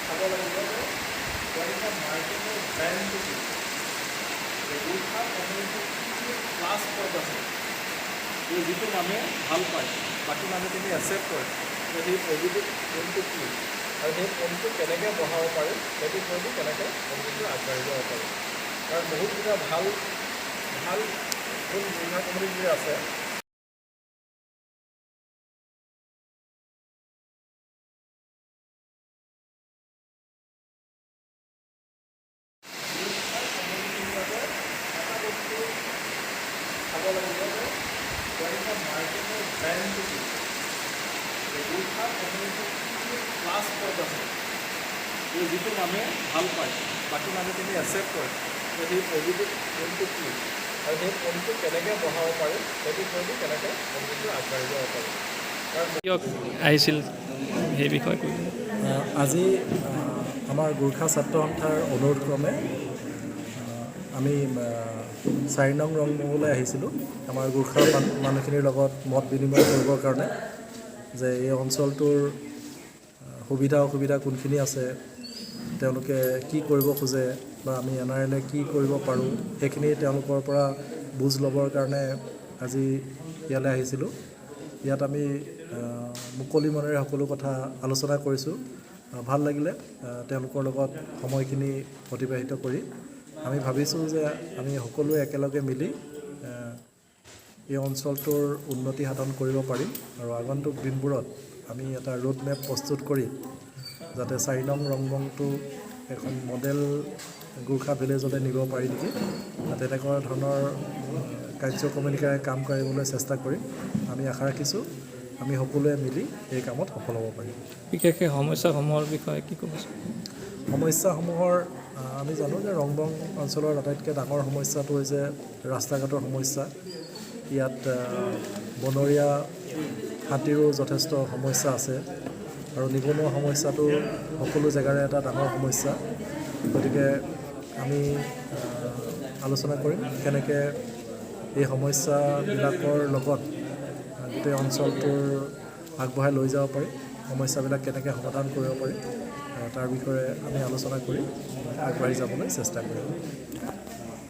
চাব লাগিব যে তেওঁলোকৰ মাৰ্কেটৰ ব্ৰেণ্ডটো কি গুৰ্খা কমিউনিটিৰ কি প্লাছ পইণ্ট আছে এই যিটো মানুহে ভাল পায় বাকী মানুহখিনি একচেপ্ট কৰে যে সেই পজিটিভ পইণ্টটো কি আৰু সেই পইণ্টটো কেনেকৈ বঢ়াব পাৰি সেইটো পইণ্টটো কেনেকৈ কমিউনিটিটো আগবাঢ়ি যাব পাৰি কাৰণ বহুতকেইটা ভাল ভাল গুণ গুৰ্খা কমিউনিটিৰ আছে চাব লাগিব যে তেওঁলোকৰ মাৰ্কেটৰ ব্ৰেণ্ডটো কি গুৰ্খা কমিউনিটিৰ কি প্লাছ পইণ্ট আছে এই যিটো মানুহে ভাল পায় বাকী মানুহখিনি একচেপ্ট কৰে যে সেই পজিটিভ পইণ্টটো কি আৰু সেই পইণ্টটো কেনেকৈ বঢ়াব পাৰি সেইটো পইণ্টটো কেনেকৈ কমিউনিটিটো আগবাঢ়ি যাব পাৰি কিয় আহিছিল সেই বিষয়ে কৈ আজি আমাৰ গোৰ্খা ছাত্ৰ সন্থাৰ অনুৰোধক্ৰমে আমি 4 নং ৰংমঙলৈ আহিছিলোঁ আমাৰ গোৰ্খা মানুহখিনিৰ লগত মত বিনিময় কৰিবৰ কাৰণে যে এই অঞ্চলটোৰ সুবিধা অসুবিধা কোনখিনি আছে তেওঁলোকে কি কৰিব খোজে বা আমি NRLে কি কৰিব পাৰোঁ সেইখিনি তেওঁলোকৰ পৰা বুজ ল'বৰ কাৰণে আজি ইয়ালৈ আহিছিলোঁ ইয়াত আমি মুকলি মনেৰে সকলো কথা আলোচনা কৰিছোঁ ভাল লাগিলে তেওঁলোকৰ লগত সময়খিনি অতিবাহিত কৰি আমি ভাবিছোঁ যে আমি সকলোৱে একেলগে মিলি এই অঞ্চলটোৰ উন্নতি সাধন কৰিব পাৰিম আৰু আগন্তুক দিনবোৰত আমি এটা ৰোড মেপ প্ৰস্তুত কৰি যাতে 4 নং ৰংমংটো এখন মডেল গোৰ্খা ভিলেজলৈ নিব পাৰি নেকি তেনেকুৱা ধৰণৰ কাৰ্যক্ৰমণিকাৰে কাম কৰিবলৈ চেষ্টা কৰিম আমি আশা ৰাখিছোঁ আমি সকলোৱে মিলি এই কামত সফল হ'ব পাৰিম বিশেষকৈ সমস্যাসমূহৰ বিষয়ে কি ক'ব সমস্যাসমূহৰ আমি জানো যে ৰংবং অঞ্চলৰ আটাইতকৈ ডাঙৰ সমস্যাটো হৈছে ৰাস্তা ঘাটৰ সমস্যা ইয়াত বনৰীয়া হাতীৰো যথেষ্ট সমস্যা আছে আৰু নিবনুৱা সমস্যাটো সকলো জেগাৰে এটা ডাঙৰ সমস্যা গতিকে আমি আলোচনা কৰিম কেনেকৈ এই সমস্যাবিলাকৰ লগত গোটেই অঞ্চলটোৰ আগবঢ়াই লৈ যাব পাৰি সমস্যাবিলাক কেনেকৈ সমাধান কৰিব পাৰি তাৰ বিষয়ে আমি আলোচনা কৰি আগবাঢ়ি যাবলৈ চেষ্টা কৰিম